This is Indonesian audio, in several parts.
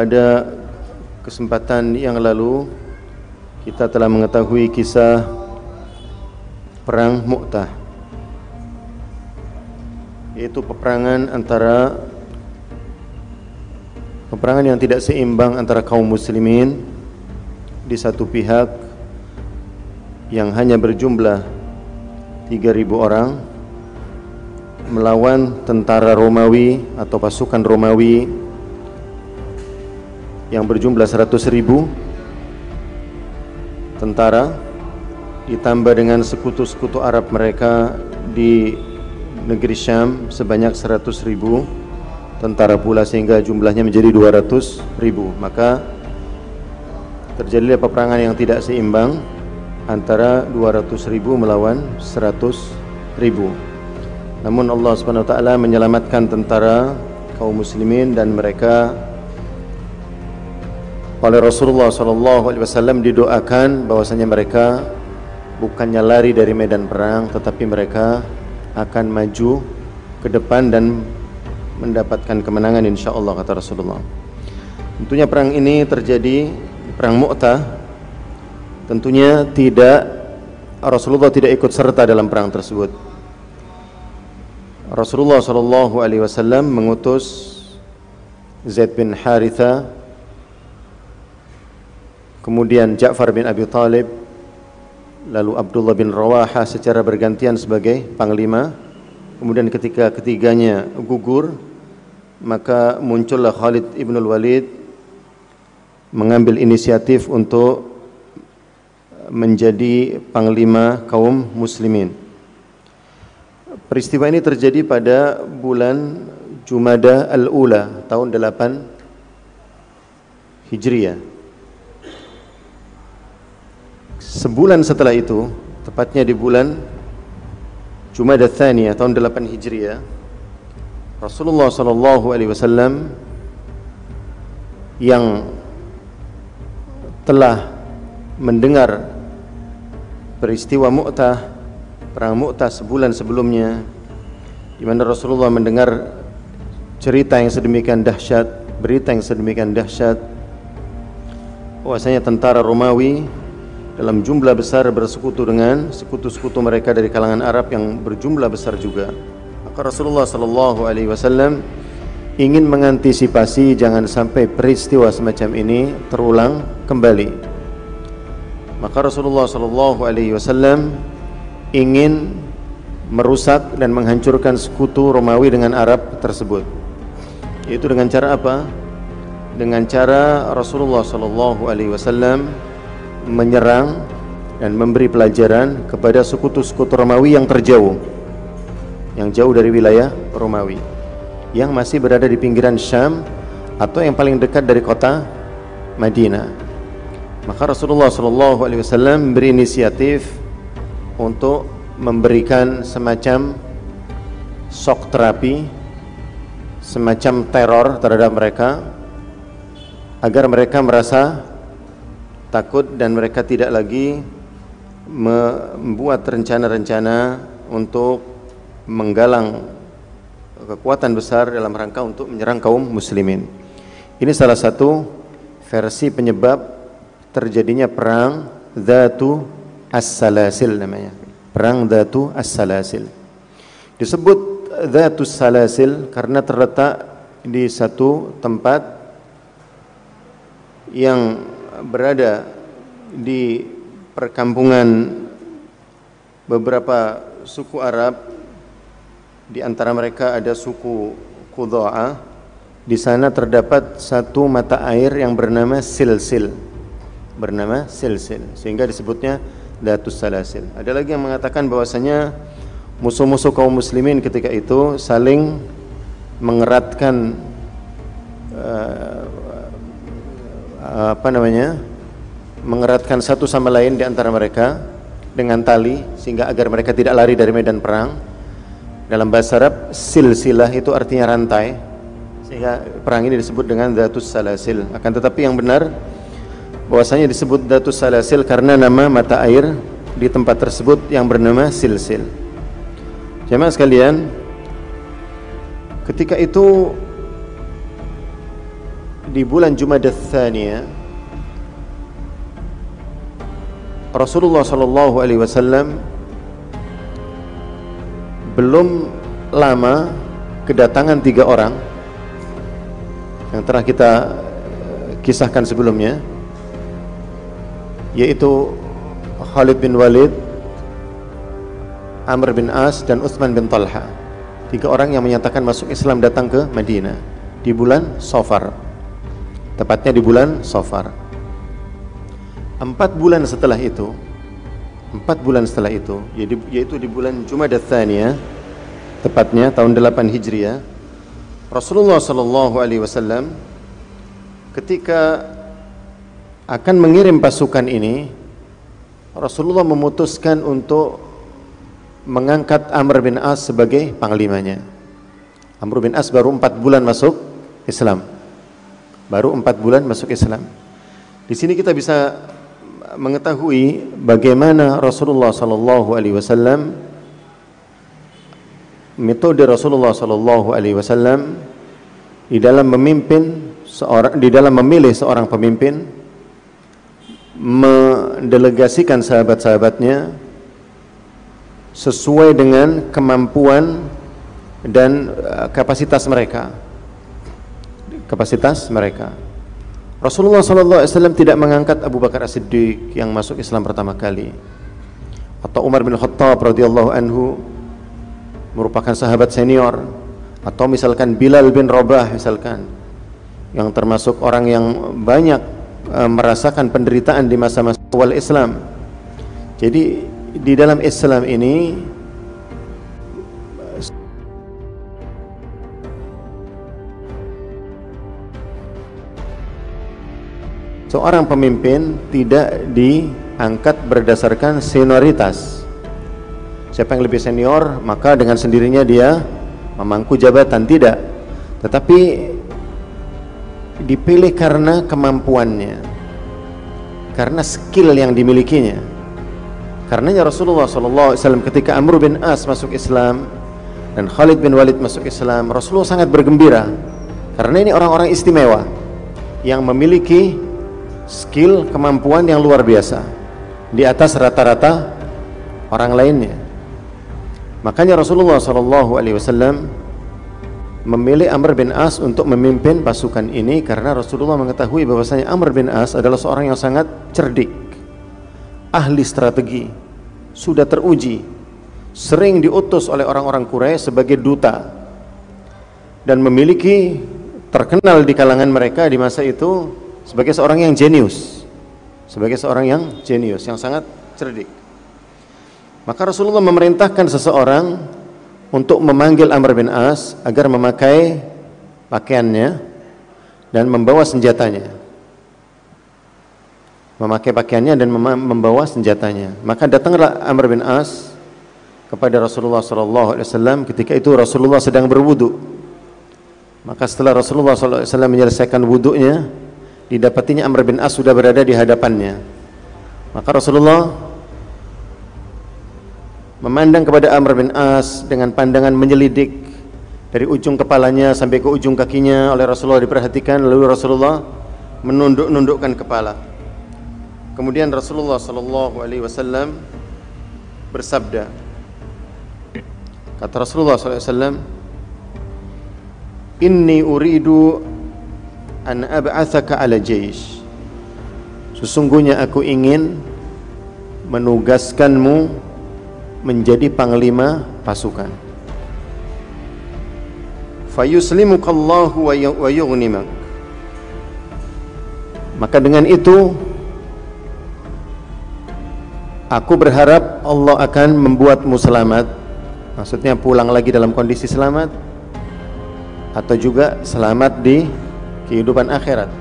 Pada kesempatan yang lalu kita telah mengetahui kisah perang Mu'tah, yaitu peperangan yang tidak seimbang antara kaum muslimin di satu pihak yang hanya berjumlah 3.000 orang melawan tentara Romawi atau pasukan Romawi yang berjumlah 100.000 tentara, ditambah dengan sekutu-sekutu Arab mereka di negeri Syam sebanyak 100.000 tentara pula, sehingga jumlahnya menjadi 200.000. Maka terjadilah peperangan yang tidak seimbang antara 200.000 melawan 100.000. Namun Allah Subhanahu wa taala menyelamatkan tentara kaum muslimin dan mereka oleh Rasulullah sallallahu alaihi wasallam didoakan bahwasanya mereka bukannya lari dari medan perang, tetapi mereka akan maju ke depan dan mendapatkan kemenangan insyaallah, kata Rasulullah. Tentunya perang ini terjadi, perang Mu'tah, tentunya Rasulullah tidak ikut serta dalam perang tersebut. Rasulullah sallallahu alaihi wasallam mengutus Zaid bin Haritha, kemudian Ja'far bin Abi Thalib, lalu Abdullah bin Rawaha secara bergantian sebagai panglima. Kemudian ketika ketiganya gugur, maka muncullah Khalid ibn al-Walid mengambil inisiatif untuk menjadi panglima kaum muslimin. Peristiwa ini terjadi pada bulan Jumada al-Ula tahun 8 Hijriah. Sebulan setelah itu, tepatnya di bulan Jumada Tsaniyah tahun 8 Hijriah, Rasulullah sallallahu alaihi wasallam yang telah mendengar peristiwa Mu'tah, perang Mu'tah sebulan sebelumnya, di mana Rasulullah mendengar cerita yang sedemikian dahsyat, berita yang sedemikian dahsyat bahwasanya tentara Romawi dalam jumlah besar bersekutu dengan sekutu-sekutu mereka dari kalangan Arab yang berjumlah besar juga. Maka Rasulullah sallallahu alaihi wasallam ingin mengantisipasi jangan sampai peristiwa semacam ini terulang kembali. Maka Rasulullah sallallahu alaihi wasallam ingin merusak dan menghancurkan sekutu Romawi dengan Arab tersebut. Yaitu dengan cara apa? Dengan cara Rasulullah sallallahu alaihi wasallam menyerang dan memberi pelajaran kepada sekutu-sekutu Romawi yang terjauh, yang jauh dari wilayah Romawi, yang masih berada di pinggiran Syam atau yang paling dekat dari kota Madinah. Maka Rasulullah SAW berinisiatif untuk memberikan semacam shock terapi, semacam teror terhadap mereka, agar mereka merasa takut dan mereka tidak lagi membuat rencana-rencana untuk menggalang kekuatan besar dalam rangka untuk menyerang kaum muslimin. Ini salah satu versi penyebab terjadinya perang Dzatu As-Salasil namanya. Perang Dzatu As-Salasil. Disebut Dzatu As-Salasil karena terletak di satu tempat yang berada di perkampungan beberapa suku Arab. Di antara mereka ada suku Qudha'ah. Di sana terdapat satu mata air yang bernama Silsil, sehingga disebutnya Dhatus Salasil. Ada lagi yang mengatakan bahwasanya musuh-musuh kaum muslimin ketika itu saling mengeratkan mengeratkan satu sama lain di antara mereka dengan tali, sehingga agar mereka tidak lari dari medan perang. Dalam bahasa Arab, silsilah itu artinya rantai, sehingga perang ini disebut dengan Dhatus Salasil. Akan tetapi yang benar bahwasanya disebut Dhatus Salasil karena nama mata air di tempat tersebut yang bernama Silsil. Jemaah sekalian, ketika itu di bulan Jumadats Tsaniyah, Rasulullah sallallahu alaihi wasallam belum lama kedatangan 3 orang yang telah kita kisahkan sebelumnya, yaitu Khalid bin Walid, Amr bin As, dan Utsman bin Talha. 3 orang yang menyatakan masuk Islam datang ke Madinah di bulan Safar, tepatnya di bulan Safar. 4 bulan setelah itu, yaitu di bulan Jumadats Tsaniyah, tepatnya tahun 8 Hijriah, Rasulullah sallallahu alaihi wasallam ketika akan mengirim pasukan ini, Rasulullah memutuskan untuk mengangkat Amr bin As sebagai panglimanya. Amr bin As baru 4 bulan masuk Islam. Di sini kita bisa mengetahui bagaimana Rasulullah sallallahu alaihi wasallam, metode Rasulullah sallallahu alaihi wasallam di dalam memilih seorang pemimpin, mendelegasikan sahabat-sahabatnya sesuai dengan kemampuan dan kapasitas mereka. Rasulullah SAW tidak mengangkat Abu Bakar As-Siddiq yang masuk Islam pertama kali, atau Umar bin Khattab radhiyallahu anhu merupakan sahabat senior, atau misalkan Bilal bin Rabah misalkan, yang termasuk orang yang banyak merasakan penderitaan di masa-masa awal Islam. Jadi di dalam Islam ini seorang pemimpin tidak diangkat berdasarkan senioritas. Siapa yang lebih senior, maka dengan sendirinya dia memangku jabatan, tidak. Tetapi dipilih karena kemampuannya, karena skill yang dimilikinya. Karenanya Rasulullah SAW ketika Amr bin As masuk Islam dan Khalid bin Walid masuk Islam, Rasulullah sangat bergembira karena ini orang-orang istimewa yang memiliki skill, kemampuan yang luar biasa di atas rata-rata orang lainnya. Makanya Rasulullah SAW memilih Amr bin As untuk memimpin pasukan ini karena Rasulullah mengetahui bahwasanya Amr bin As adalah seorang yang sangat cerdik, ahli strategi, sudah teruji, sering diutus oleh orang-orang Quraisy sebagai duta, dan memiliki terkenal di kalangan mereka di masa itu sebagai seorang yang jenius, yang sangat cerdik. Maka Rasulullah memerintahkan seseorang untuk memanggil Amr bin As agar memakai pakaiannya dan membawa senjatanya. Membawa senjatanya. Maka datanglah Amr bin As kepada Rasulullah SAW. Ketika itu Rasulullah sedang berwudu. Maka setelah Rasulullah SAW menyelesaikan wudunya, didapatinya Amr bin As sudah berada di hadapannya. Maka Rasulullah memandang kepada Amr bin As dengan pandangan menyelidik dari ujung kepalanya sampai ke ujung kakinya. Oleh Rasulullah diperhatikan, lalu Rasulullah menunduk-nundukkan kepala. Kemudian Rasulullah SAW bersabda, kata Rasulullah SAW, "Inni uridu an ab'athaka ala jaysh." Sesungguhnya aku ingin menugaskanmu menjadi panglima pasukan. Fayuslimukallahu wa yughnimak. Maka dengan itu aku berharap Allah akan membuatmu selamat. Maksudnya pulang lagi dalam kondisi selamat, atau juga selamat di kehidupan akhirat.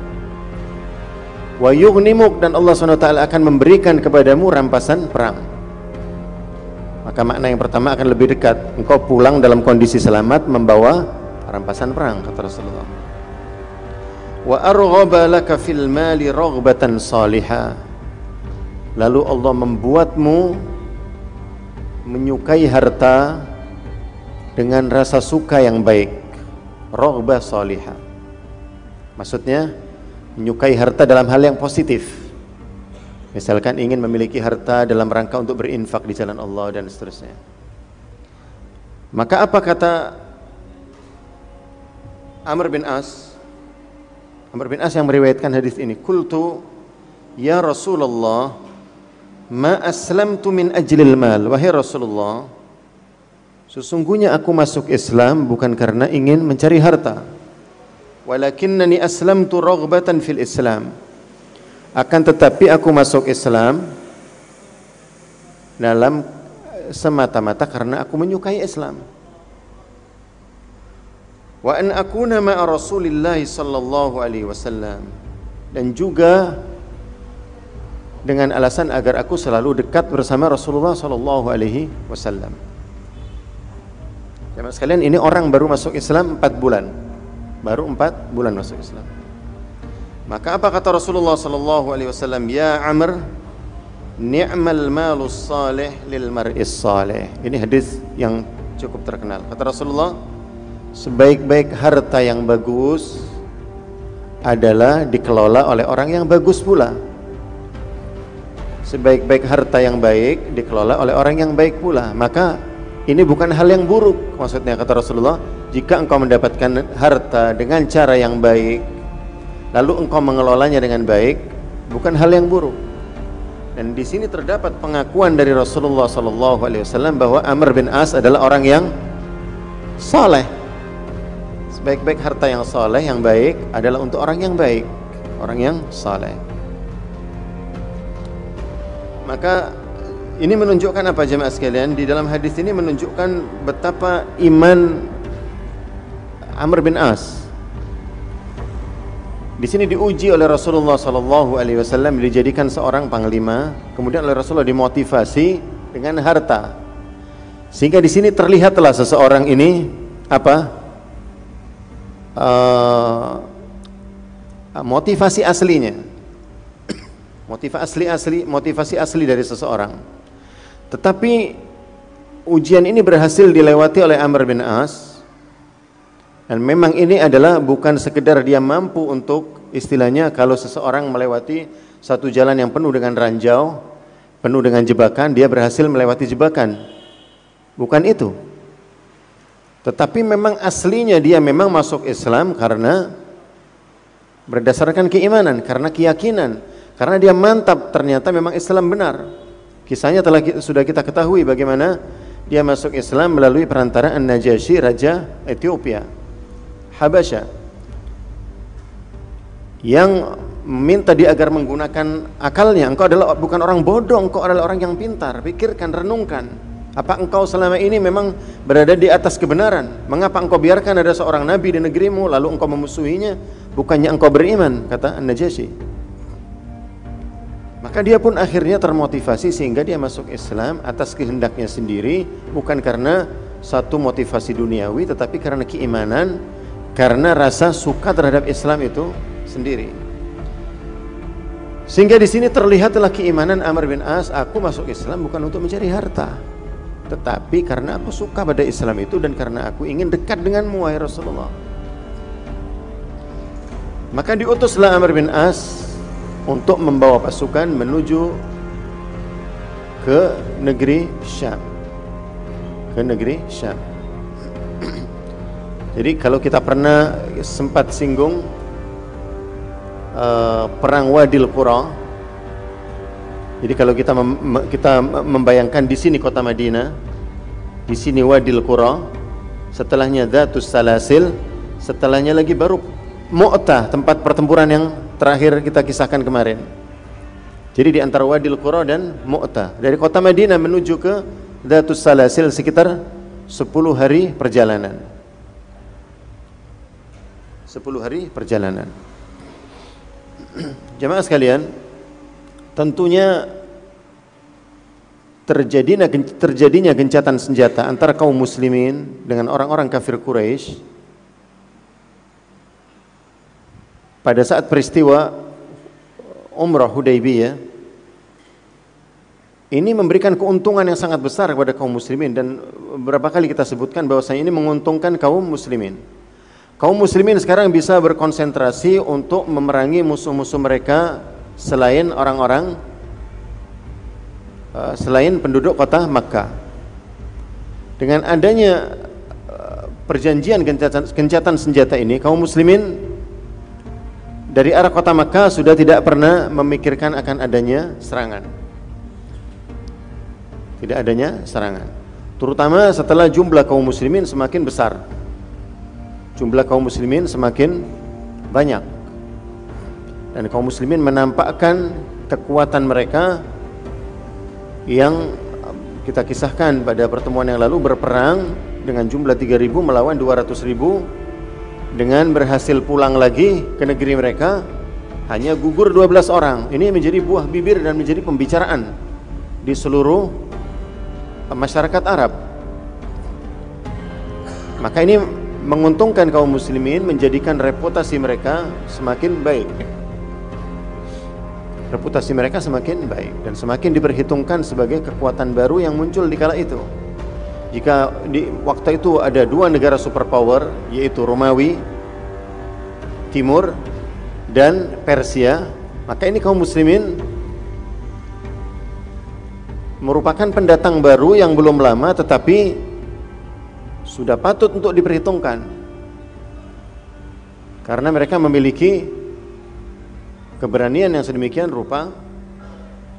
Wa yughnimuk, dan Allah SWT akan memberikan kepadamu rampasan perang. Maka makna yang pertama akan lebih dekat, engkau pulang dalam kondisi selamat membawa rampasan perang, kata Rasulullah. Wa arghaba laka fil mali raghbatan salihah. Lalu Allah membuatmu menyukai harta dengan rasa suka yang baik. Raghbah salihah, maksudnya Menyukai harta dalam hal yang positif. Misalkan ingin memiliki harta dalam rangka untuk berinfak di jalan Allah dan seterusnya. Maka apa kata Amr bin As? Amr bin As yang meriwayatkan hadis ini, "Qultu ya Rasulullah, ma aslamtu min ajlil mal." Wahai Rasulullah, sesungguhnya aku masuk Islam bukan karena ingin mencari harta. Walakinnani aslamtu raghbatan fil Islam. Akan tetapi aku masuk Islam dalam semata-mata karena aku menyukai Islam. Wa an akuna ma'a Rasulillah sallallahu alaihi wasallam, dan juga dengan alasan agar aku selalu dekat bersama Rasulullah sallallahu alaihi wasallam. Jemaah sekalian, ini orang baru masuk Islam 4 bulan. Baru 4 bulan masuk Islam. Maka apa kata Rasulullah sallallahu alaihi wasallam? Ya Amr, ni'mal malus salih lil mar'is salih. Ini hadis yang cukup terkenal. Kata Rasulullah, sebaik-baik harta yang bagus adalah dikelola oleh orang yang bagus pula. Sebaik-baik harta yang baik dikelola oleh orang yang baik pula. Maka ini bukan hal yang buruk. Maksudnya kata Rasulullah, jika engkau mendapatkan harta dengan cara yang baik, lalu engkau mengelolanya dengan baik, bukan hal yang buruk. Dan di sini terdapat pengakuan dari Rasulullah SAW bahwa Amr bin As adalah orang yang saleh. Sebaik-baik harta yang saleh, yang baik adalah untuk orang yang baik, orang yang saleh. Maka ini menunjukkan apa jemaah sekalian? Di dalam hadis ini menunjukkan betapa iman Amr bin As. Di sini diuji oleh Rasulullah SAW, dijadikan seorang panglima, kemudian oleh Rasulullah dimotivasi dengan harta, sehingga di sini terlihatlah seseorang ini motivasi aslinya, motivasi asli dari seseorang. Tetapi ujian ini berhasil dilewati oleh Amr bin As. Dan memang ini adalah bukan sekedar dia mampu untuk, istilahnya kalau seseorang melewati satu jalan yang penuh dengan ranjau, penuh dengan jebakan, dia berhasil melewati jebakan. Bukan itu. Tetapi memang aslinya dia memang masuk Islam karena berdasarkan keimanan, karena keyakinan, karena dia mantap ternyata memang Islam benar. Kisahnya sudah kita ketahui bagaimana dia masuk Islam melalui perantara An-Najasyi, raja Ethiopia, Habasya, yang meminta dia agar menggunakan akalnya. Engkau adalah bukan orang bodoh, engkau adalah orang yang pintar. Pikirkan, renungkan. Apa engkau selama ini memang berada di atas kebenaran? Mengapa engkau biarkan ada seorang nabi di negerimu lalu engkau memusuhinya? Bukannya engkau beriman, kata An-Najasyi. Maka dia pun akhirnya termotivasi sehingga dia masuk Islam atas kehendaknya sendiri, bukan karena satu motivasi duniawi, tetapi karena keimanan, karena rasa suka terhadap Islam itu sendiri. Sehingga di sini terlihatlah keimanan Amr bin As, aku masuk Islam bukan untuk mencari harta, tetapi karena aku suka pada Islam itu dan karena aku ingin dekat denganmu wahai Rasulullah. Maka diutuslah Amr bin As untuk membawa pasukan menuju ke negeri Syam. Jadi kalau kita pernah sempat singgung perang Wadil Qura. Jadi kalau kita membayangkan di sini kota Madinah, di sini Wadil Qura, setelahnya Dzatus Salasil, setelahnya lagi baru Mu'tah, tempat pertempuran yang terakhir kita kisahkan kemarin. Jadi di antara Wadil Qura dan Mu'tah, dari kota Madinah menuju ke Dzatus Salasil sekitar 10 hari perjalanan. 10 hari perjalanan. Jemaah sekalian, tentunya terjadinya gencatan senjata antara kaum muslimin dengan orang-orang kafir Quraisy pada saat peristiwa Umrah Hudaybiyah. Ini memberikan keuntungan yang sangat besar kepada kaum muslimin, dan beberapa kali kita sebutkan bahwasanya ini menguntungkan kaum muslimin. kaum muslimin sekarang bisa berkonsentrasi untuk memerangi musuh-musuh mereka selain selain penduduk kota Makkah. Dengan adanya perjanjian gencatan senjata ini, kaum muslimin dari arah kota Makkah sudah tidak pernah memikirkan akan adanya serangan. Tidak adanya serangan. Terutama setelah jumlah kaum muslimin semakin besar. Jumlah kaum muslimin semakin banyak. Dan kaum muslimin menampakkan kekuatan mereka yang kita kisahkan pada pertemuan yang lalu, berperang dengan jumlah 3.000 melawan 200.000, dengan berhasil pulang lagi ke negeri mereka hanya gugur 12 orang. Ini menjadi buah bibir dan menjadi pembicaraan di seluruh masyarakat Arab. Maka ini menguntungkan kaum muslimin, menjadikan reputasi mereka semakin baik. Reputasi mereka semakin baik dan semakin diperhitungkan sebagai kekuatan baru yang muncul di kala itu. Jika di waktu itu ada dua negara superpower, yaitu Romawi Timur dan Persia, maka ini kaum muslimin merupakan pendatang baru yang belum lama tetapi sudah patut untuk diperhitungkan, karena mereka memiliki keberanian yang sedemikian rupa.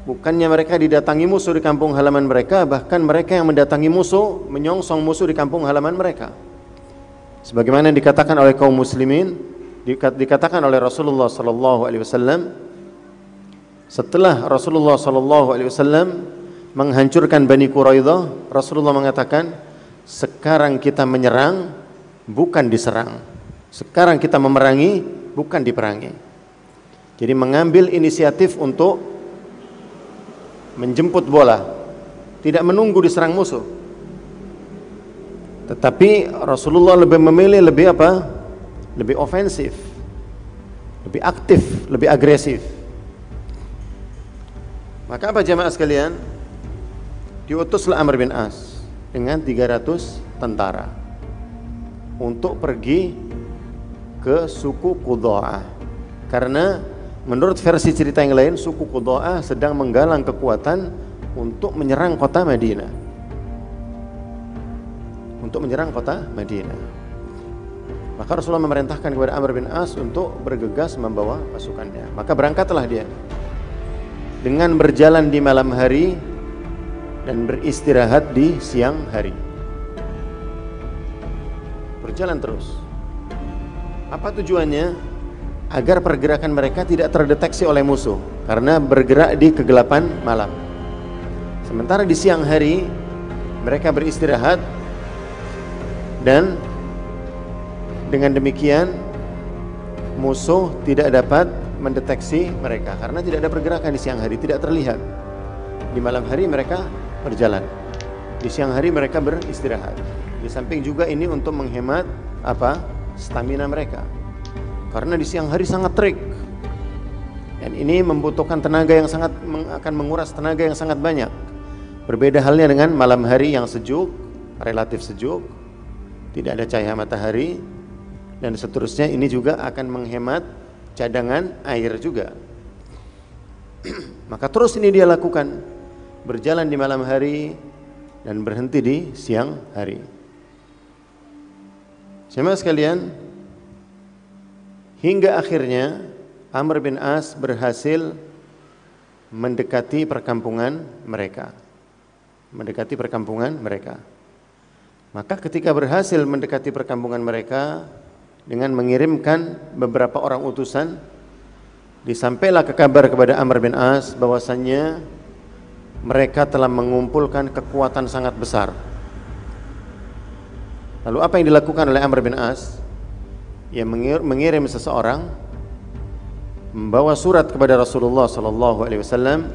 Bukannya mereka didatangi musuh di kampung halaman mereka, bahkan mereka yang mendatangi musuh, menyongsong musuh di kampung halaman mereka. Sebagaimana dikatakan oleh kaum muslimin, dikatakan oleh Rasulullah sallallahu alaihi wasallam, setelah Rasulullah sallallahu alaihi wasallam menghancurkan Bani Quraidah, Rasulullah mengatakan, sekarang kita menyerang, bukan diserang. Sekarang kita memerangi, bukan diperangi. Jadi mengambil inisiatif untuk menjemput bola, tidak menunggu diserang musuh. Tetapi Rasulullah lebih memilih lebih ofensif, lebih aktif, lebih agresif. Maka apa jamaah sekalian? Diutuslah Amr bin As dengan 300 tentara untuk pergi ke suku Qudha'ah, karena menurut versi cerita yang lain, suku Qudha'ah sedang menggalang kekuatan untuk menyerang kota Madinah. Maka Rasulullah memerintahkan kepada Amr bin As untuk bergegas membawa pasukannya. Maka berangkatlah dia dengan berjalan di malam hari dan beristirahat di siang hari. Berjalan terus. Apa tujuannya? Agar pergerakan mereka tidak terdeteksi oleh musuh, karena bergerak di kegelapan malam. Sementara di siang hari mereka beristirahat, dan dengan demikian musuh tidak dapat mendeteksi mereka karena tidak ada pergerakan di siang hari, tidak terlihat. Di malam hari mereka berjalan, di siang hari mereka beristirahat. Di samping juga ini untuk menghemat stamina mereka, karena di siang hari sangat terik, dan ini membutuhkan tenaga yang akan menguras tenaga yang sangat banyak. Berbeda halnya dengan malam hari yang sejuk, relatif sejuk, tidak ada cahaya matahari, dan seterusnya. Ini juga akan menghemat cadangan air juga. Maka terus ini dia lakukan, berjalan di malam hari dan berhenti di siang hari. Jemaah sekalian, hingga akhirnya Amr bin As berhasil mendekati perkampungan mereka. Maka ketika berhasil mendekati perkampungan mereka dengan mengirimkan beberapa orang utusan, disampailah kabar kepada Amr bin As bahwasannya mereka telah mengumpulkan kekuatan sangat besar. Lalu apa yang dilakukan oleh Amr bin As? Ia mengirim seseorang membawa surat kepada Rasulullah sallallahu alaihi wasallam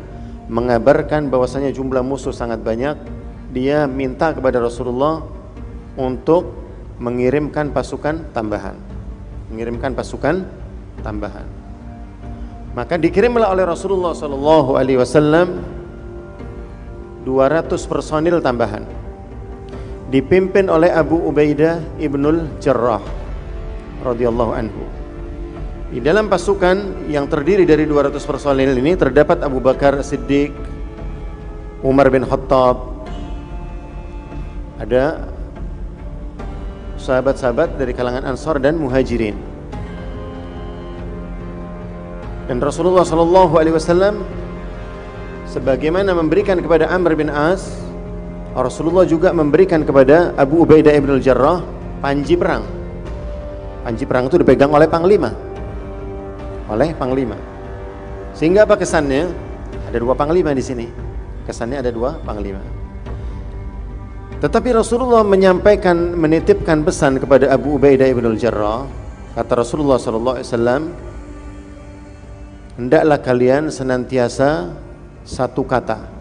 mengabarkan bahwasanya jumlah musuh sangat banyak. Dia minta kepada Rasulullah untuk mengirimkan pasukan tambahan. Maka dikirimlah oleh Rasulullah sallallahu alaihi wasallam 200 personil tambahan, dipimpin oleh Abu Ubaidah ibnul Jarrah. radhiyallahu anhu. Di dalam pasukan yang terdiri dari 200 personil ini terdapat Abu Bakar Siddiq, Umar bin Khattab, ada sahabat-sahabat dari kalangan Ansar dan Muhajirin. Dan Rasulullah sallallahu alaihi wasallam sebagaimana memberikan kepada Amr bin As, Rasulullah juga memberikan kepada Abu Ubaidah ibn al-Jarrah panji perang. Panji perang itu dipegang oleh panglima. Sehingga apa kesannya? Ada 2 panglima di sini. Kesannya ada 2 panglima. Tetapi Rasulullah menitipkan pesan kepada Abu Ubaidah ibn al-Jarrah. Kata Rasulullah sallallahu alaihi wasallam, hendaklah kalian senantiasa satu kata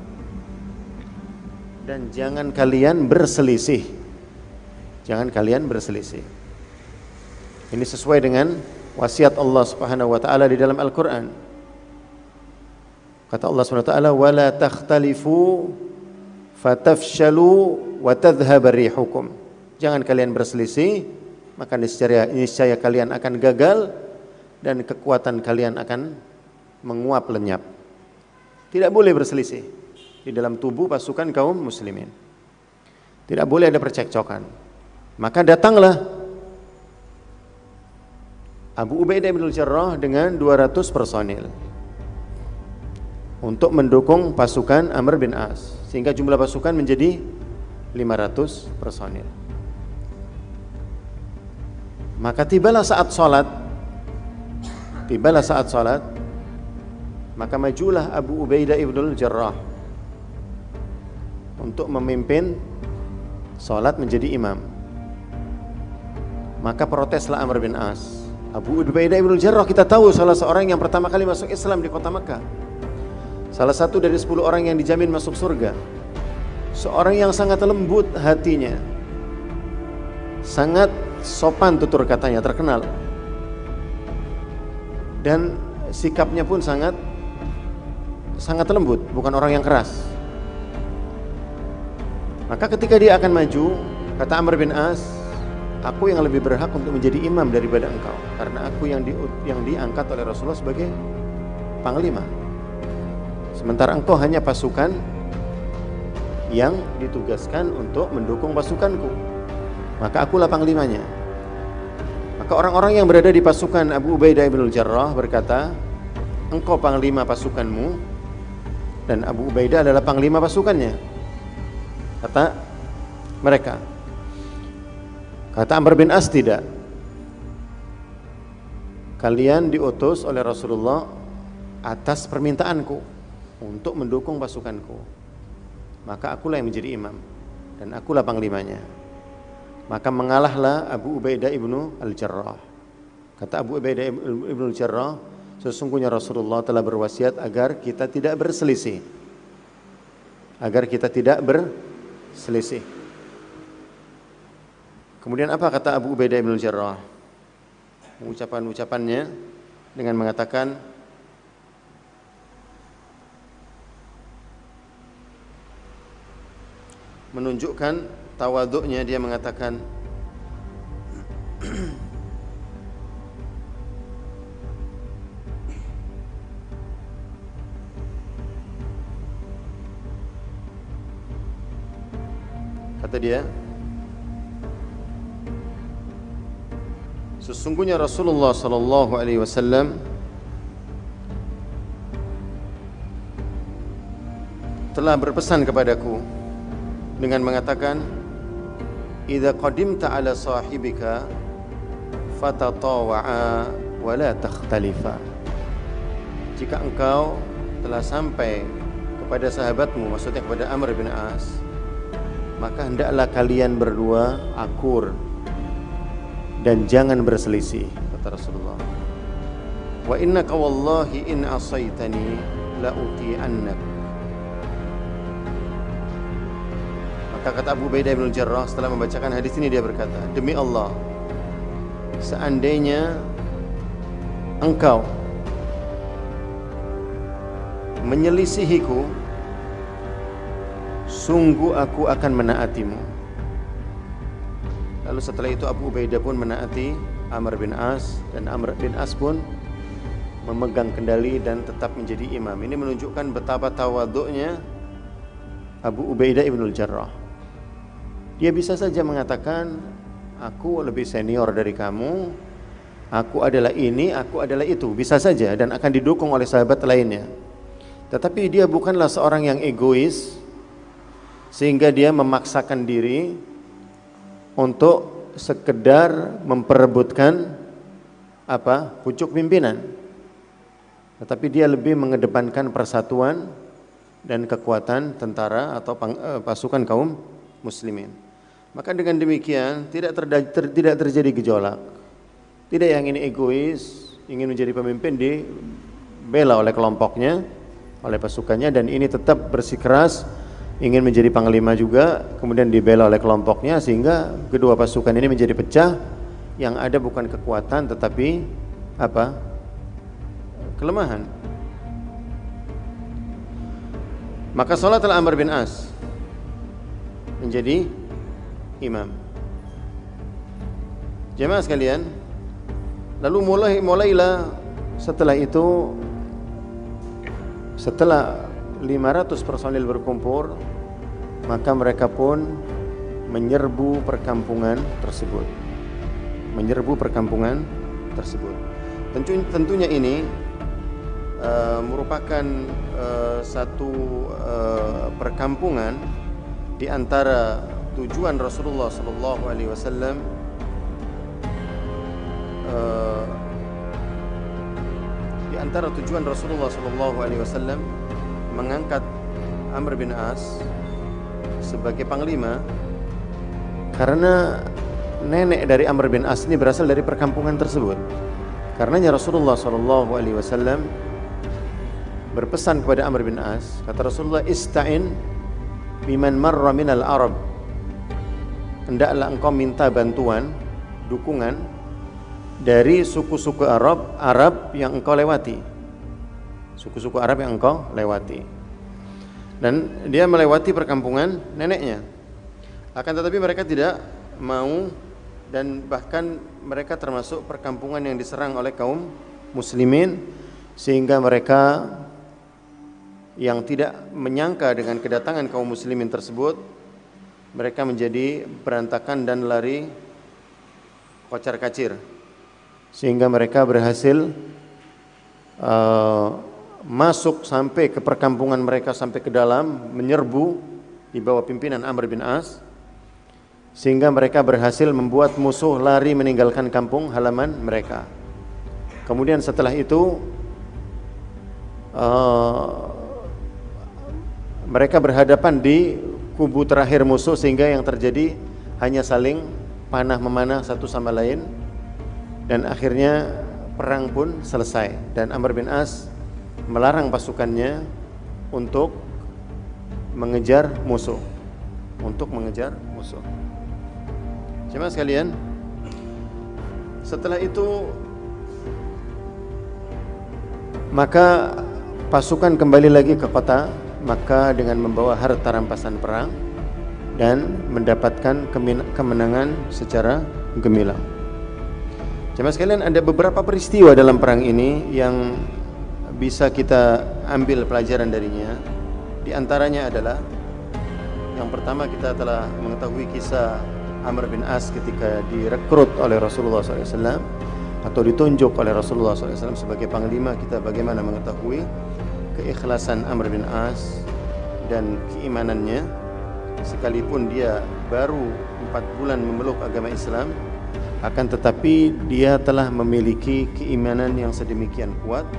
dan jangan kalian berselisih. Jangan kalian berselisih. Ini sesuai dengan wasiat Allah Subhanahu wa taala di dalam Al-Qur'an. Kata Allah Subhanahu wa taala, "Wala takhtalifu fatafshalu wa tadhhab rihukum." Jangan kalian berselisih, maka niscaya kalian akan gagal dan kekuatan kalian akan menguap lenyap. Tidak boleh berselisih di dalam tubuh pasukan kaum muslimin. Tidak boleh ada percekcokan. Maka datanglah Abu Ubaidah bin al-Jarrah dengan 200 personil untuk mendukung pasukan Amr bin As, sehingga jumlah pasukan menjadi 500 personil. Maka tibalah saat salat, maka majulah Abu Ubaidah ibn al-Jarrah untuk memimpin salat menjadi imam. Maka proteslah Amr bin As. Abu Ubaidah ibn al-Jarrah kita tahu salah seorang yang pertama kali masuk Islam di kota Makkah. Salah satu dari 10 orang yang dijamin masuk surga. Seorang yang sangat lembut hatinya, sangat sopan tutur katanya, terkenal. Dan sikapnya pun sangat lembut, bukan orang yang keras. Maka ketika dia akan maju, kata Amr bin As, aku yang lebih berhak untuk menjadi imam daripada engkau, karena aku yang diangkat oleh Rasulullah sebagai panglima. Sementara engkau hanya pasukan yang ditugaskan untuk mendukung pasukanku. Maka akulah panglimanya. Maka orang-orang yang berada di pasukan Abu Ubaidah bin al-Jarrah berkata, engkau panglima pasukanmu dan Abu Ubaidah adalah panglima pasukannya. Kata mereka. Kata Amr bin As, tidak. Kalian diutus oleh Rasulullah atas permintaanku untuk mendukung pasukanku. Maka akulah yang menjadi imam dan akulah panglimanya. Maka mengalahlah Abu Ubaidah ibnu al-Jarrah. Kata Abu Ubaidah ibnu al-Jarrah, sesungguhnya Rasulullah telah berwasiat agar kita tidak berselisih. Kemudian apa kata Abu Ubaidah ibn al-Jarrah? Ucapannya dengan mengatakan, menunjukkan tawaduknya, dia mengatakan, kata dia, sesungguhnya Rasulullah sallallahu alaihi wasallam telah berpesan kepadaku dengan mengatakan, idza qadimta ala sahibika fatatawa'a wa la takhtalifa. Jika engkau telah sampai kepada sahabatmu, maksudnya kepada Amr bin As, maka hendaklah kalian berdua akur dan jangan berselisih, kata Rasulullah. Wa innaka wallahi in asaitani la uti'annak. Maka kata Abu Ubaidah bin al-Jarrah setelah membacakan hadis ini, dia berkata, demi Allah, seandainya engkau menyelisihiku, sungguh aku akan menaatimu. Lalu setelah itu Abu Ubaidah pun menaati Amr bin As, dan Amr bin As pun memegang kendali dan tetap menjadi imam. Ini menunjukkan betapa tawadhu'nya Abu Ubaidah ibnul Jarrah. Dia bisa saja mengatakan, aku lebih senior dari kamu, aku adalah ini, aku adalah itu, bisa saja, dan akan didukung oleh sahabat lainnya. Tetapi dia bukanlah seorang yang egois sehingga dia memaksakan diri untuk sekedar memperebutkan pucuk pimpinan. Tetapi dia lebih mengedepankan persatuan dan kekuatan tentara atau pasukan kaum muslimin. Maka dengan demikian tidak terjadi gejolak. Tidak yang ini egois, ingin menjadi pemimpin dibela oleh kelompoknya, oleh pasukannya, dan ini tetap bersikeras ingin menjadi panglima juga, kemudian dibela oleh kelompoknya, sehingga kedua pasukan ini menjadi pecah. Yang ada bukan kekuatan tetapi kelemahan. Maka salatlah Amr bin As menjadi imam. Jemaah sekalian, lalu mulailah setelah itu, setelah 500 personil berkumpul, maka mereka pun menyerbu perkampungan tersebut. Tentunya ini merupakan satu perkampungan di antara tujuan Rasulullah sallallahu alaihi wasallam mengangkat Amr bin As sebagai panglima, karena nenek dari Amr bin As ini berasal dari perkampungan tersebut. Karenanya Rasulullah sallallahu alaihi wasallam berpesan kepada Amr bin As, kata Rasulullah, ista'in biman marra minal Arab, hendaklah engkau minta bantuan, dukungan dari suku-suku Arab yang engkau lewati. Suku-suku Arab yang engkau lewati. Dan dia melewati perkampungan neneknya. Akan tetapi mereka tidak mau, dan bahkan mereka termasuk perkampungan yang diserang oleh kaum muslimin, sehingga mereka yang tidak menyangka dengan kedatangan kaum muslimin tersebut, mereka menjadi berantakan dan lari kocar-kacir, sehingga mereka berhasil masuk sampai ke perkampungan mereka, sampai ke dalam, menyerbu di bawah pimpinan Amr bin As, sehingga mereka berhasil membuat musuh lari meninggalkan kampung halaman mereka. Kemudian setelah itu mereka berhadapan di kubu terakhir musuh, sehingga yang terjadi hanya saling panah memanah satu sama lain, dan akhirnya perang pun selesai, dan Amr bin As melarang pasukannya untuk mengejar musuh. Jemaah sekalian, setelah itu maka pasukan kembali lagi ke kota Makkah dengan membawa harta rampasan perang dan mendapatkan kemenangan secara gemilang. Jemaah sekalian, ada beberapa peristiwa dalam perang ini yang bisa kita ambil pelajaran darinya. Di antaranya adalah, yang pertama, kita telah mengetahui kisah Amr bin As ketika direkrut oleh Rasulullah SAW atau ditunjuk oleh Rasulullah SAW sebagai panglima. Kita bagaimana mengetahui keikhlasan Amr bin As dan keimanannya, sekalipun dia baru 4 bulan memeluk agama Islam, akan tetapi dia telah memiliki keimanan yang sedemikian kuat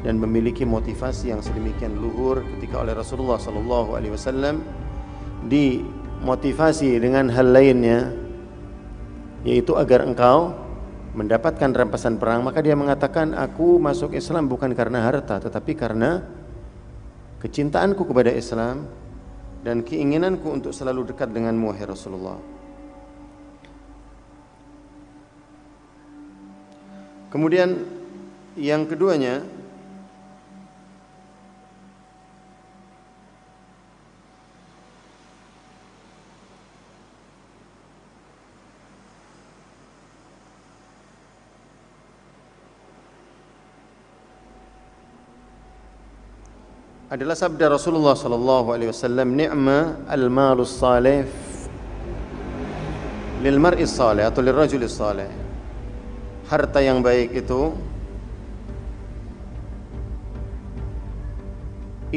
dan memiliki motivasi yang sedemikian luhur ketika oleh Rasulullah SAW dimotivasi dengan hal lainnya, yaitu agar engkau mendapatkan rampasan perang. Maka dia mengatakan, aku masuk Islam bukan karena harta, tetapi karena kecintaanku kepada Islam dan keinginanku untuk selalu dekat denganmu, wahai Rasulullah. Kemudian yang keduanya, adalah sabda Rasulullah sallallahu alaihi wasallam, ni'ma al-malus salih lil mar'is salih atau lil rajulis salih. Harta yang baik itu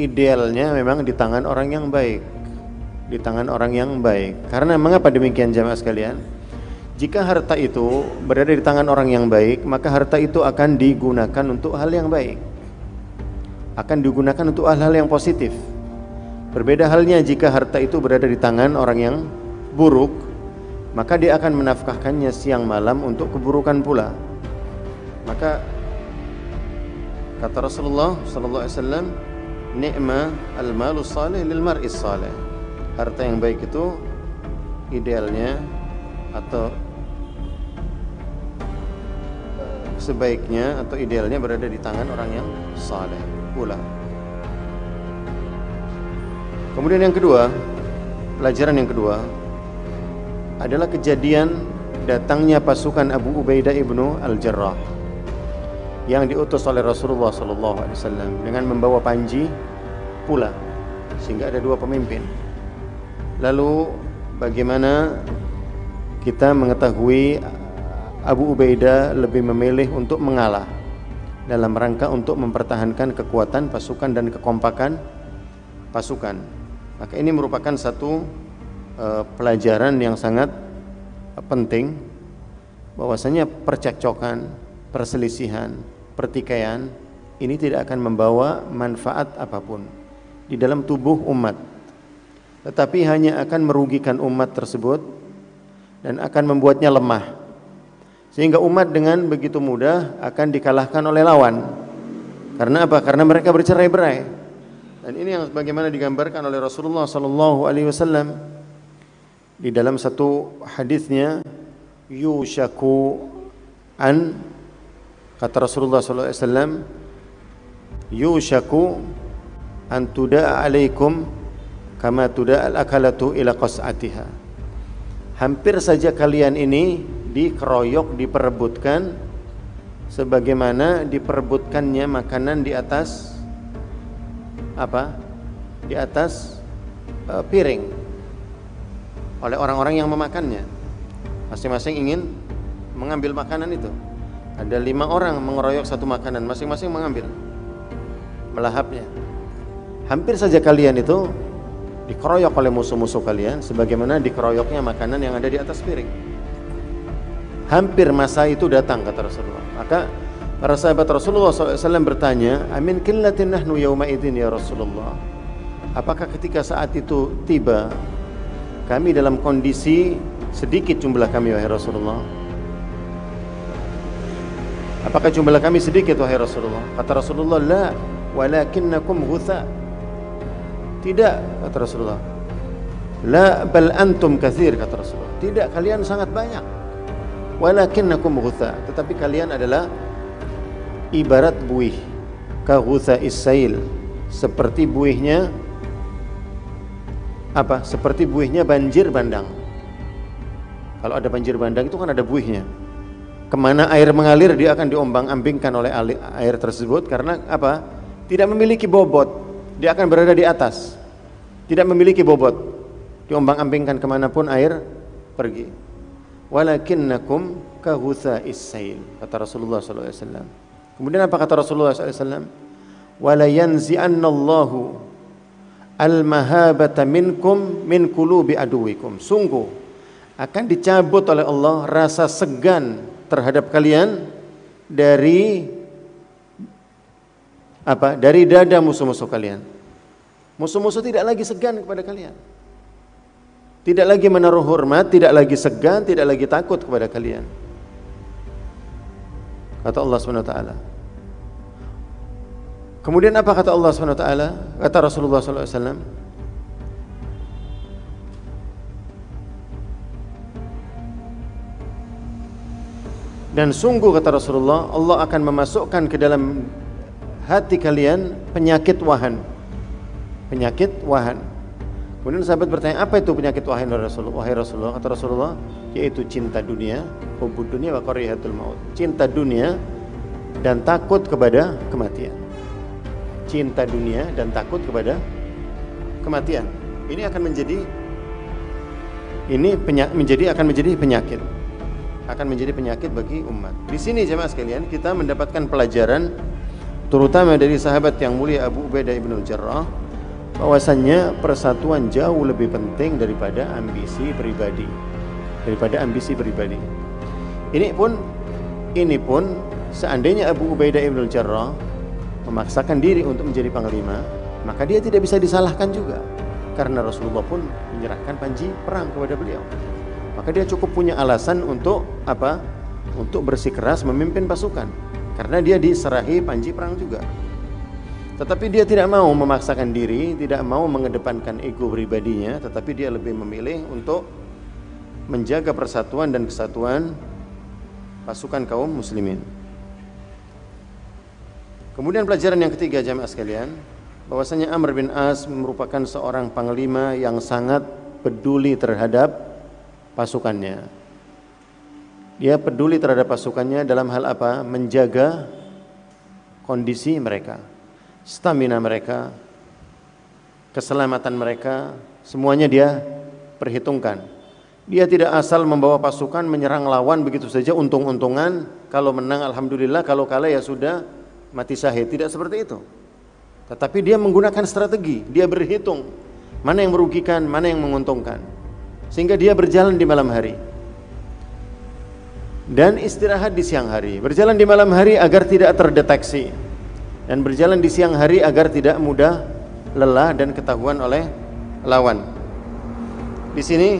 idealnya memang di tangan orang yang baik, di tangan orang yang baik. Karena mengapa demikian jamaah sekalian? Jika harta itu berada di tangan orang yang baik, maka harta itu akan digunakan untuk hal yang baik, akan digunakan untuk hal-hal yang positif. Berbeda halnya jika harta itu berada di tangan orang yang buruk, maka dia akan menafkahkannya siang malam untuk keburukan pula. Maka kata Rasulullah sallallahu alaihi wasallam, ni'ma al-malus salih lil mar'is salih. Harta yang baik itu idealnya atau sebaiknya atau idealnya berada di tangan orang yang saleh pula. Kemudian yang kedua, pelajaran yang kedua adalah kejadian datangnya pasukan Abu Ubaidah ibnu Al-Jarrah yang diutus oleh Rasulullah SAW dengan membawa panji pula, sehingga ada dua pemimpin. Lalu bagaimana kita mengetahui Abu Ubaidah lebih memilih untuk mengalah dalam rangka untuk mempertahankan kekuatan pasukan dan kekompakan pasukan? Maka ini merupakan satu pelajaran yang sangat penting, bahwasanya percekcokan, perselisihan, pertikaian ini tidak akan membawa manfaat apapun di dalam tubuh umat, tetapi hanya akan merugikan umat tersebut dan akan membuatnya lemah, sehingga umat dengan begitu mudah akan dikalahkan oleh lawan. Karena apa? Karena mereka bercerai-berai. Dan ini yang bagaimana digambarkan oleh Rasulullah sallallahu alaihi wasallam di dalam satu hadisnya, yushaku an, kata Rasulullah sallallahu alaihi wasallam, yushaku an tuda'a alaikum kama tuda'al akalatu ila qas'atiha. Hampir saja kalian ini dikeroyok, diperebutkan sebagaimana diperebutkannya makanan di atas apa? Di atas piring oleh orang-orang yang memakannya. Masing-masing ingin mengambil makanan itu. Ada 5 orang mengeroyok satu makanan, masing-masing mengambil, melahapnya. Hampir saja kalian itu dikeroyok oleh musuh-musuh kalian sebagaimana dikeroyoknya makanan yang ada di atas piring. Hampir masa itu datang, kata Rasulullah. Maka para sahabat Rasulullah SAW bertanya, amin qillatin nahnu yawma idzin ya Rasulullah. Apakah ketika saat itu tiba kami dalam kondisi sedikit jumlah kami wahai Rasulullah? Apakah jumlah kami sedikit wahai Rasulullah? Kata Rasulullah, la walakinnakum ghutha. Tidak, kata Rasulullah. La bal antum katsir, kata Rasulullah. Tidak, kalian sangat banyak. Walakinnakum ghutha, tetapi kalian adalah ibarat buih, ka ghutha'is sail, seperti buihnya apa? Seperti buihnya banjir bandang. Kalau ada banjir bandang itu kan ada buihnya. Kemana air mengalir dia akan diombang-ambingkan oleh air tersebut, karena apa? Tidak memiliki bobot, dia akan berada di atas, tidak memiliki bobot, diombang-ambingkan kemanapun air pergi. Walakinnakum kahutha'i sail, kata Rasulullah SAW. Kemudian apa kata Rasulullah SAW? Wala yanzi'annallahu al-mahabata minkum min qulubi aduwikum. Sungguh akan dicabut oleh Allah rasa segan terhadap kalian dari apa? Dari dada musuh-musuh kalian. Musuh-musuh tidak lagi segan kepada kalian, tidak lagi menaruh hormat, tidak lagi segan, tidak lagi takut kepada kalian. Kata Allah SWT. Kemudian apa kata Allah SWT? Kata Rasulullah SAW, dan sungguh kata Rasulullah, Allah akan memasukkan ke dalam hati kalian penyakit wahan. Penyakit wahan. Kemudian sahabat bertanya, apa itu penyakit wahan wahai Rasulullah? Kata Rasulullah, yaitu cinta dunia, hubud dunia wa karihatul maut. Cinta dunia dan takut kepada kematian. cinta dunia dan takut kepada kematian. Ini akan menjadi penyakit. Akan menjadi penyakit bagi umat. Di sini jemaah sekalian, kita mendapatkan pelajaran terutama dari sahabat yang mulia Abu Ubaidah ibn al-Jarrah, bahwasannya persatuan jauh lebih penting daripada ambisi pribadi. Ini pun seandainya Abu Ubaidah ibn al-Jarrah memaksakan diri untuk menjadi panglima, maka dia tidak bisa disalahkan juga, karena Rasulullah pun menyerahkan panji perang kepada beliau. Maka dia cukup punya alasan untuk apa? Untuk bersikeras memimpin pasukan, karena dia diserahi panji perang juga. Tetapi dia tidak mau memaksakan diri, tidak mau mengedepankan ego pribadinya, tetapi dia lebih memilih untuk menjaga persatuan dan kesatuan pasukan kaum muslimin. Kemudian pelajaran yang ketiga jamaah sekalian, bahwasanya Amr bin As merupakan seorang panglima yang sangat peduli terhadap pasukannya. Dia peduli terhadap pasukannya dalam hal apa? Menjaga kondisi mereka, stamina mereka, keselamatan mereka, semuanya dia perhitungkan. Dia tidak asal membawa pasukan menyerang lawan begitu saja untung-untungan, kalau menang alhamdulillah, kalau kalah ya sudah mati syahid. Tidak seperti itu. Tetapi dia menggunakan strategi, dia berhitung mana yang merugikan, mana yang menguntungkan, sehingga dia berjalan di malam hari dan istirahat di siang hari. Berjalan di malam hari agar tidak terdeteksi, dan berjalan di siang hari agar tidak mudah lelah dan ketahuan oleh lawan. Di sini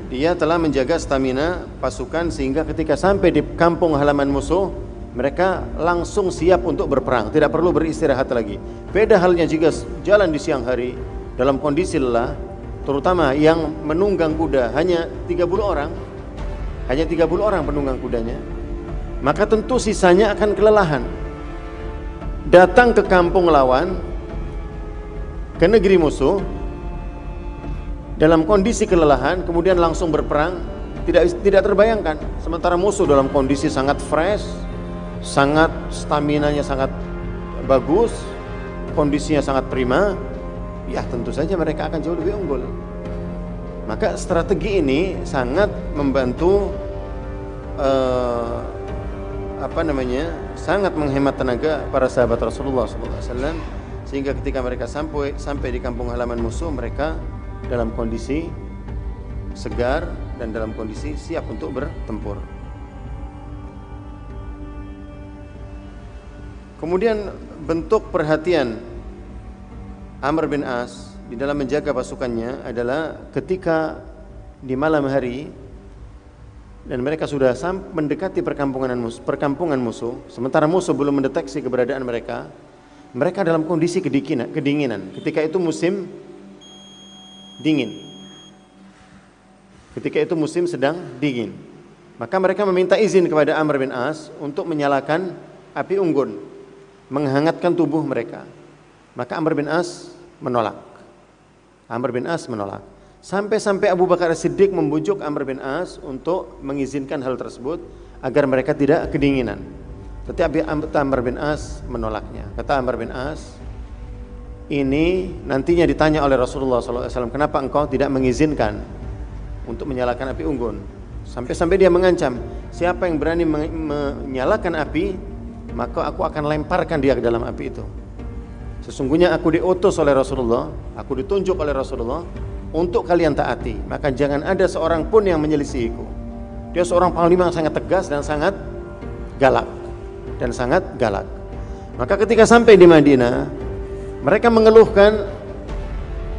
dia telah menjaga stamina pasukan sehingga ketika sampai di kampung halaman musuh, mereka langsung siap untuk berperang, tidak perlu beristirahat lagi. Beda halnya jika jalan di siang hari dalam kondisi lelah, terutama yang menunggang kuda hanya 30 orang, penunggang kudanya, maka tentu sisanya akan kelelahan. Datang ke kampung lawan, ke negeri musuh dalam kondisi kelelahan, kemudian langsung berperang, tidak terbayangkan. Sementara musuh dalam kondisi sangat fresh, sangat staminanya sangat bagus, kondisinya sangat prima, ya tentu saja mereka akan jauh lebih unggul. Maka strategi ini sangat membantu sangat menghemat tenaga para sahabat Rasulullah SAW, sehingga ketika mereka sampai di kampung halaman musuh, mereka dalam kondisi segar dan dalam kondisi siap untuk bertempur. Kemudian bentuk perhatian Amr bin As di dalam menjaga pasukannya adalah ketika di malam hari dan mereka sudah mendekati perkampungan musuh, sementara musuh belum mendeteksi keberadaan mereka, mereka dalam kondisi kedinginan. Ketika itu musim dingin. Ketika itu musim sedang dingin. Maka mereka meminta izin kepada Amr bin As untuk menyalakan api unggun, menghangatkan tubuh mereka. Maka Amr bin As menolak. Sampai-sampai Abu Bakar As-Siddiq membujuk Amr bin As untuk mengizinkan hal tersebut agar mereka tidak kedinginan. Tetapi Amr bin As menolaknya. Kata Amr bin As, ini nantinya ditanya oleh Rasulullah SAW, kenapa engkau tidak mengizinkan untuk menyalakan api unggun? Sampai-sampai dia mengancam, siapa yang berani menyalakan api, maka aku akan lemparkan dia ke dalam api itu. Sesungguhnya aku diutus oleh Rasulullah, aku ditunjuk oleh Rasulullah untuk kalian taati, maka jangan ada seorang pun yang menyelisihiku. Dia seorang panglima yang sangat tegas dan sangat galak. Maka ketika sampai di Madinah, mereka mengeluhkan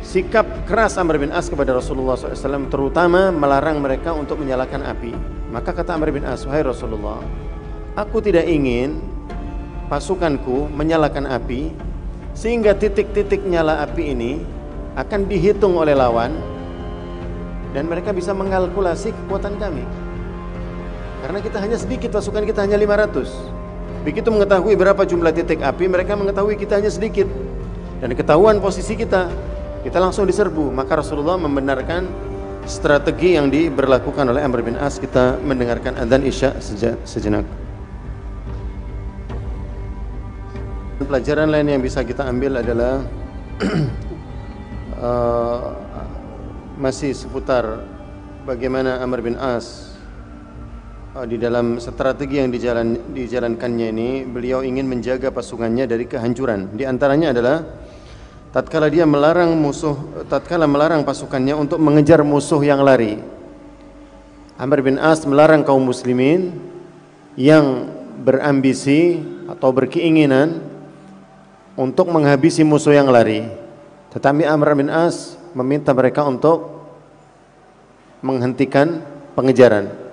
sikap keras Amr bin As kepada Rasulullah SAW, terutama melarang mereka untuk menyalakan api. Maka kata Amr bin As, wahai Rasulullah, aku tidak ingin pasukanku menyalakan api, sehingga titik-titik nyala api ini akan dihitung oleh lawan dan mereka bisa mengkalkulasi kekuatan kami. Karena kita hanya sedikit, pasukan kita hanya 500. Begitu mengetahui berapa jumlah titik api, mereka mengetahui kita hanya sedikit. Dan ketahuan posisi kita langsung diserbu. Maka Rasulullah membenarkan strategi yang diberlakukan oleh Amr bin As. Kita mendengarkan adzan Isya sejenak. pelajaran lain yang bisa kita ambil adalah masih seputar bagaimana Amr bin As di dalam strategi yang dijalankannya ini, beliau ingin menjaga pasukannya dari kehancuran. Di antaranya adalah tatkala dia melarang pasukannya untuk mengejar musuh yang lari. Amr bin As melarang kaum muslimin yang berambisi atau berkeinginan untuk menghabisi musuh yang lari. Tetapi Amr bin As meminta mereka untuk menghentikan pengejaran.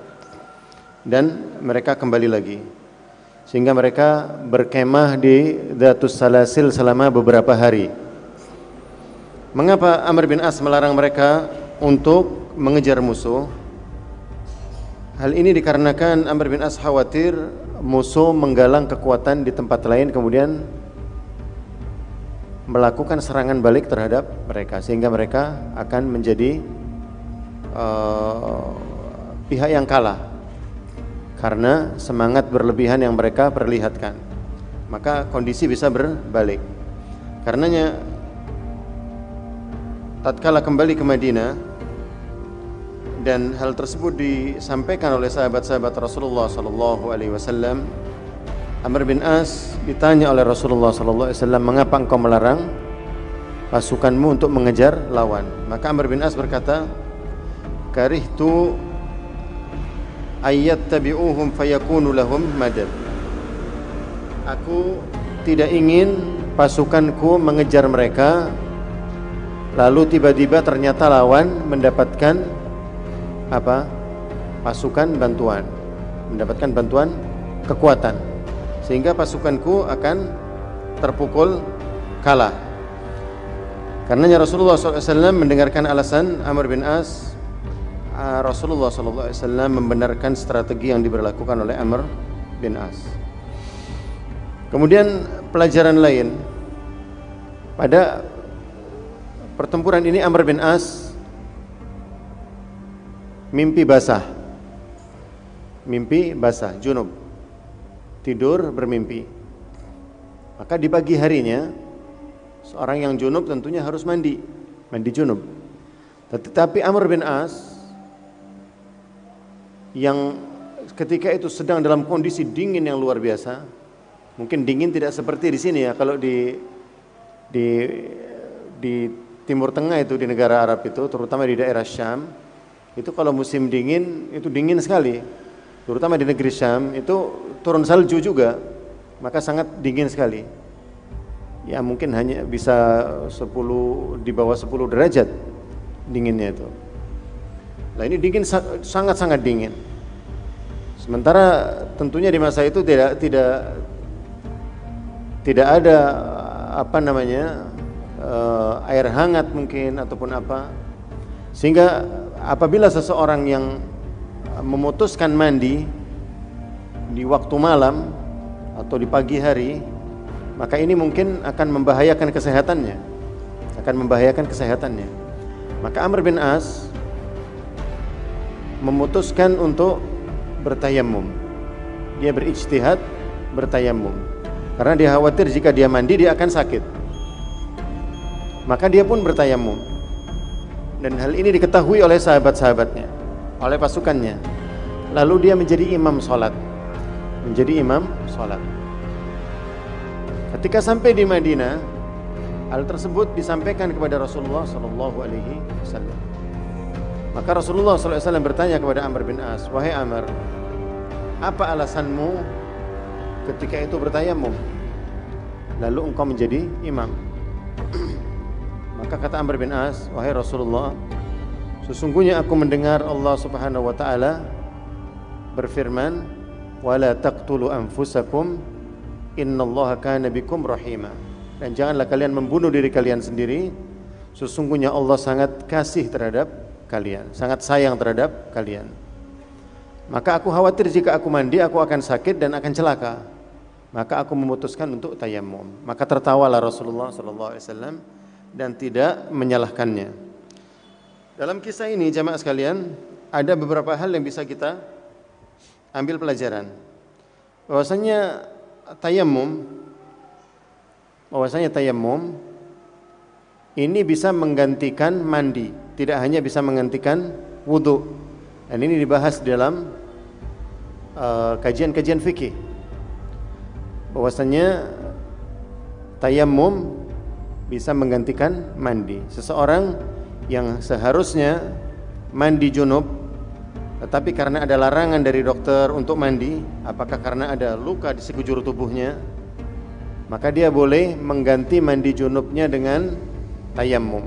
Dan mereka kembali lagi, sehingga mereka berkemah di Dhatus Salasil selama beberapa hari. Mengapa Amr bin As melarang mereka untuk mengejar musuh? Hal ini dikarenakan Amr bin As khawatir musuh menggalang kekuatan di tempat lain kemudian melakukan serangan balik terhadap mereka, sehingga mereka akan menjadi pihak yang kalah karena semangat berlebihan yang mereka perlihatkan. Maka kondisi bisa berbalik. Karenanya tatkala kembali ke Madinah, dan hal tersebut disampaikan oleh sahabat-sahabat Rasulullah sallallahu alaihi wasallam, Amr bin As ditanya oleh Rasulullah sallallahu alaihi wasallam, "Mengapa engkau melarang pasukanmu untuk mengejar lawan?" Maka Amr bin As berkata, "Karihtu ayyattabi'uhum fayakunu lahum madad." Aku tidak ingin pasukanku mengejar mereka lalu tiba-tiba ternyata lawan mendapatkan pasukan bantuan, mendapatkan bantuan kekuatan, sehingga pasukanku akan terpukul kalah. Karenanya Rasulullah SAW mendengarkan alasan Amr bin As, Rasulullah SAW membenarkan strategi yang diberlakukan oleh Amr bin As. Kemudian pelajaran lain, pada pertempuran ini Amr bin As mimpi basah, junub, tidur bermimpi. Maka di pagi harinya seorang yang junub tentunya harus mandi junub. Tetapi Amr bin As yang ketika itu sedang dalam kondisi dingin yang luar biasa, mungkin dingin tidak seperti di sini ya. Kalau di Timur Tengah itu, di negara Arab itu, terutama di daerah Syam, itu kalau musim dingin itu dingin sekali. Terutama di negeri Syam itu turun salju juga, maka sangat dingin sekali. Ya mungkin hanya bisa di bawah 10 derajat dinginnya itu. Nah ini dingin, sangat-sangat dingin. Sementara tentunya di masa itu tidak ada air hangat mungkin ataupun apa. Sehingga apabila seseorang yang memutuskan mandi di waktu malam atau di pagi hari, maka ini mungkin akan membahayakan kesehatannya. Maka Amr bin As memutuskan untuk bertayamum. Dia berijtihad bertayamum karena dia khawatir jika dia mandi dia akan sakit. Maka dia pun bertayamum. Dan hal ini diketahui oleh sahabat-sahabatnya, oleh pasukannya. Lalu dia menjadi imam salat. Ketika sampai di Madinah, hal tersebut disampaikan kepada Rasulullah sallallahu alaihi wasallam. Maka Rasulullah SAW bertanya kepada Amr bin As, "Wahai Amr, apa alasanmu ketika itu bertayamum lalu engkau menjadi imam?" Maka kata Amr bin As, "Wahai Rasulullah, sesungguhnya aku mendengar Allah Subhanahu wa taala berfirman, wala taqtulu anfusakum innallaha kana bikum rahima." Dan janganlah kalian membunuh diri kalian sendiri, sesungguhnya Allah sangat kasih terhadap kalian, sangat sayang terhadap kalian. Maka aku khawatir jika aku mandi aku akan sakit dan akan celaka. Maka aku memutuskan untuk tayamum. Maka tertawalah Rasulullah SAW dan tidak menyalahkannya. Dalam kisah ini jamaah sekalian, ada beberapa hal yang bisa kita ambil pelajaran. Bahwasanya tayamum bahwasanya tayammum ini bisa menggantikan mandi, tidak hanya bisa menggantikan wudu. Dan ini dibahas dalam kajian-kajian fikih, bahwasanya tayammum bisa menggantikan mandi. Seseorang yang seharusnya mandi junub, tetapi karena ada larangan dari dokter untuk mandi, apakah karena ada luka di sekujur tubuhnya, maka dia boleh mengganti mandi junubnya dengan tayammum.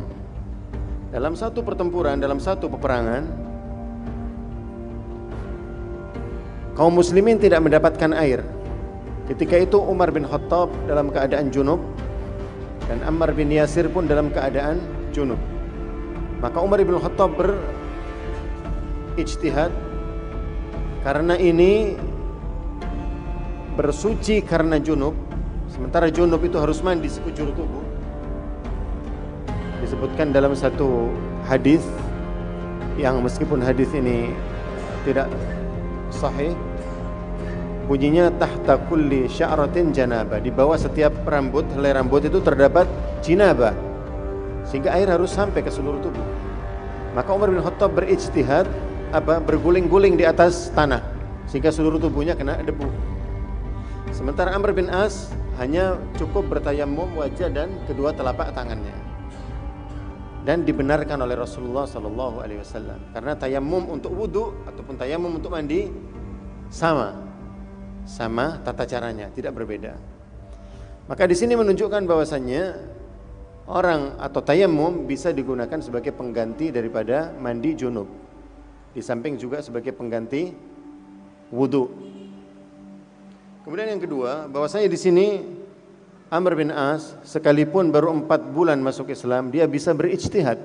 Dalam satu pertempuran, dalam satu peperangan, kaum muslimin tidak mendapatkan air. Ketika itu Umar bin Khattab dalam keadaan junub dan Ammar bin Yasir pun dalam keadaan junub. Maka Umar bin Khattab berijtihad, karena ini bersuci karena junub, sementara junub itu harus mandi sekujur tubuh. Disebutkan dalam satu hadis yang meskipun hadis ini tidak sahih, bunyinya tahta kulli sya'ratin janabah, di bawah setiap rambut, helai rambut itu terdapat jinabah, sehingga air harus sampai ke seluruh tubuh. Maka Umar bin Khattab berijtihad berguling-guling di atas tanah sehingga seluruh tubuhnya kena debu. Sementara Amr bin As hanya cukup bertayammum wajah dan kedua telapak tangannya. Dan dibenarkan oleh Rasulullah sallallahu alaihi wasallam, karena tayammum untuk wudu ataupun tayammum untuk mandi sama tata caranya, tidak berbeda. Maka di sini menunjukkan bahwasannya orang atau tayammum bisa digunakan sebagai pengganti daripada mandi junub, di samping juga sebagai pengganti wudu. Kemudian yang kedua, bahwasanya di sini Amr bin As sekalipun baru 4 bulan masuk Islam, dia bisa berijtihad,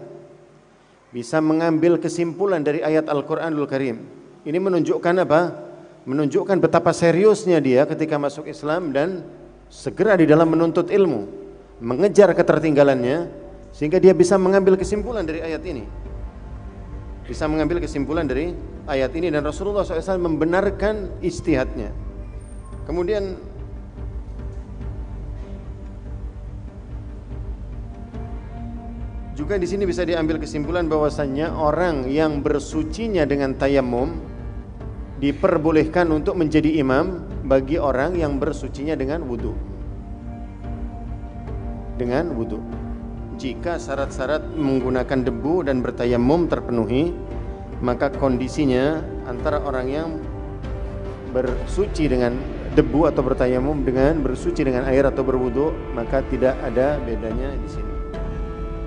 bisa mengambil kesimpulan dari ayat Al-Qur'anul Karim. Ini menunjukkan apa? Menunjukkan betapa seriusnya dia ketika masuk Islam dan segera di dalam menuntut ilmu, mengejar ketertinggalannya, sehingga dia bisa mengambil kesimpulan dari ayat ini. Bisa mengambil kesimpulan dari ayat ini, dan Rasulullah SAW membenarkan ijtihadnya. Kemudian juga di sini bisa diambil kesimpulan bahwasannya orang yang bersucinya dengan tayammum diperbolehkan untuk menjadi imam bagi orang yang bersucinya dengan wudu. Dengan wudu, jika syarat-syarat menggunakan debu dan bertayammum terpenuhi, maka kondisinya antara orang yang bersuci dengan debu atau bertayammum dengan bersuci dengan air atau berwudu, maka tidak ada bedanya di sini.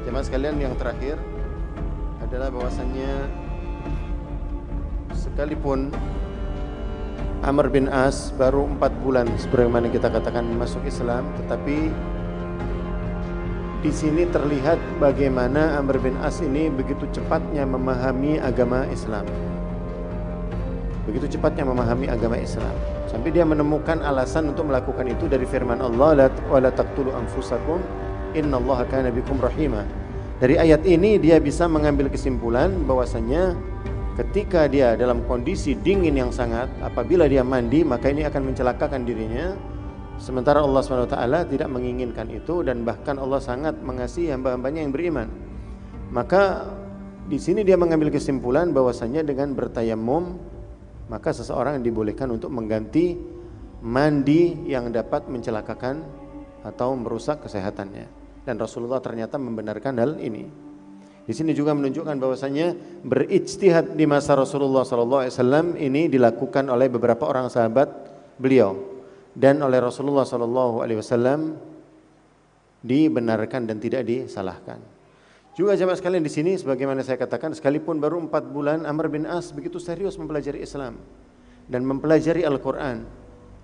Jemaah sekalian, yang terakhir adalah bahwasannya sekalipun Amr bin As baru 4 bulan sebagaimana kita katakan masuk Islam, tetapi di sini terlihat bagaimana Amr bin As ini begitu cepatnya memahami agama Islam. Begitu cepatnya memahami agama Islam sampai dia menemukan alasan untuk melakukan itu dari firman Allah, wala taqtulu anfusakum innallaha kana bikum rahima. Dari ayat ini dia bisa mengambil kesimpulan bahwasanya ketika dia dalam kondisi dingin yang sangat, apabila dia mandi maka ini akan mencelakakan dirinya, sementara Allah SWT tidak menginginkan itu, dan bahkan Allah sangat mengasihi hamba-hambanya yang beriman. Maka di sini dia mengambil kesimpulan bahwasanya dengan bertayammum maka seseorang dibolehkan untuk mengganti mandi yang dapat mencelakakan atau merusak kesehatannya. Dan Rasulullah ternyata membenarkan hal ini. Di sini juga menunjukkan bahwasanya berijtihad di masa Rasulullah SAW ini dilakukan oleh beberapa orang sahabat beliau, dan oleh Rasulullah SAW dibenarkan dan tidak disalahkan. Juga jemaah sekalian, di sini sebagaimana saya katakan, sekalipun baru 4 bulan, Amr bin As begitu serius mempelajari Islam dan mempelajari Al-Quran,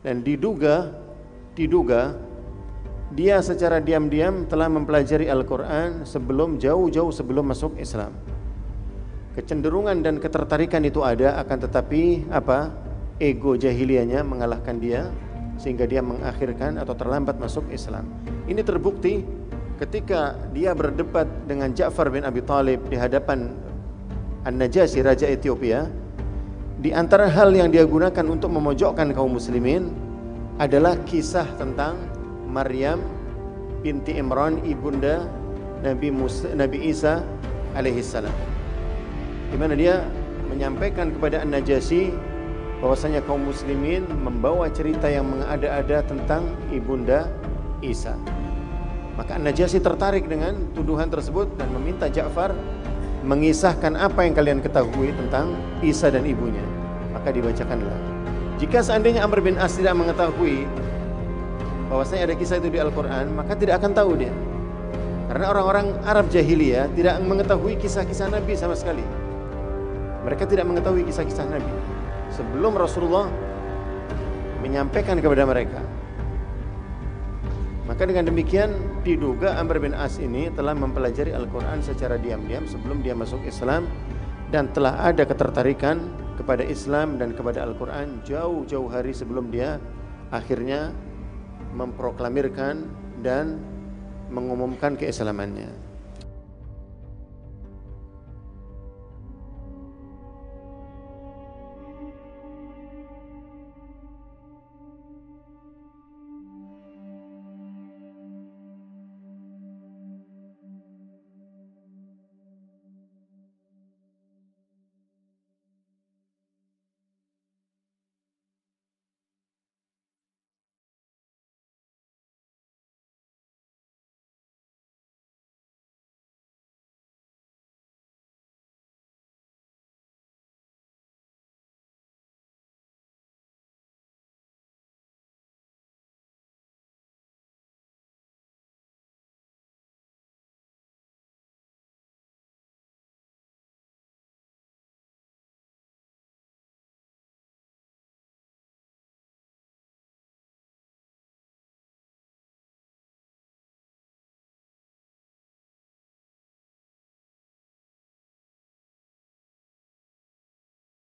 dan diduga dia secara diam-diam telah mempelajari Al-Quran jauh-jauh sebelum masuk Islam. Kecenderungan dan ketertarikan itu ada, akan tetapi ego jahiliyahnya mengalahkan dia sehingga dia mengakhirkan atau terlambat masuk Islam. Ini terbukti ketika dia berdebat dengan Ja'far bin Abi Thalib di hadapan An-Najasyi, raja Ethiopia. Di antara hal yang dia gunakan untuk memojokkan kaum muslimin adalah kisah tentang Maryam binti Imran, ibunda Nabi Isa alaihissalam, di mana dia menyampaikan kepada An-Najasyi bahwasanya kaum muslimin membawa cerita yang mengada-ada tentang ibunda Isa. Maka An-Najasyi tertarik dengan tuduhan tersebut dan meminta Ja'far mengisahkan apa yang kalian ketahui tentang Isa dan ibunya. Maka dibacakanlah. Jika seandainya Amr bin As tidak mengetahui bahwasanya ada kisah itu di Al-Quran, maka tidak akan tahu dia. Karena orang-orang Arab jahiliyah tidak mengetahui kisah-kisah Nabi sama sekali. Mereka tidak mengetahui kisah-kisah Nabi sebelum Rasulullah menyampaikan kepada mereka. Maka dengan demikian diduga Amr bin As ini telah mempelajari Al-Quran secara diam-diam sebelum dia masuk Islam, dan telah ada ketertarikan kepada Islam dan kepada Al-Quran jauh-jauh hari sebelum dia akhirnya memproklamirkan dan mengumumkan keislamannya.